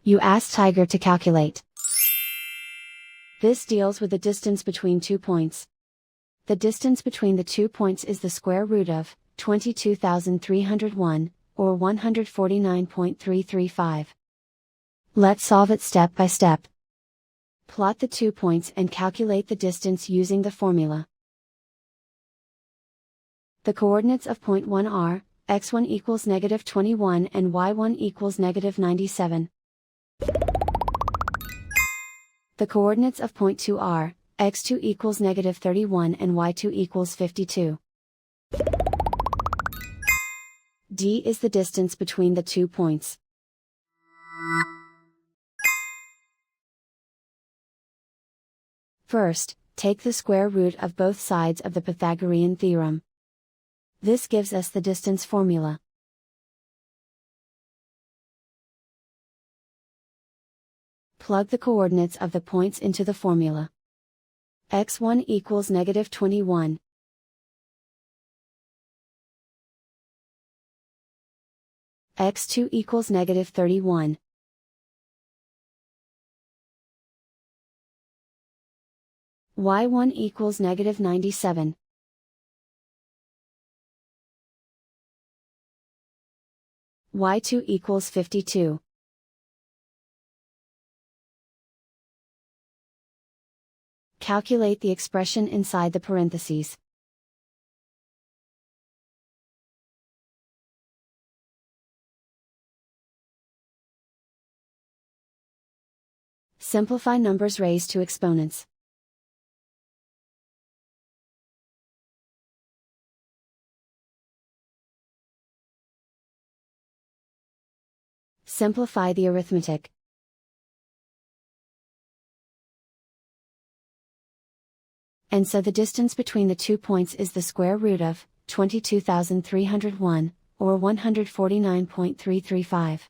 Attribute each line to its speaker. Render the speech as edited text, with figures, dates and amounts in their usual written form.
Speaker 1: You ask Tiger to calculate. This deals with the distance between 2 points. The distance between the 2 points is the square root of 22,301, or 149.335. Let's solve it step by step. Plot the 2 points and calculate the distance using the formula. The coordinates of point 1 are, x1 equals negative 21 and y1 equals negative 97. The coordinates of point 2 are, x2 equals negative 31 and y2 equals 52. D is the distance between the 2 points. First, take the square root of both sides of the Pythagorean theorem. This gives us the distance formula. Plug the coordinates of the points into the formula. x1 equals negative 21. x2 equals negative 31. y1 equals negative 97. y2 equals 52. Calculate the expression inside the parentheses. Simplify numbers raised to exponents. Simplify the arithmetic. And so the distance between the 2 points is the square root of 22,301, or 149.335.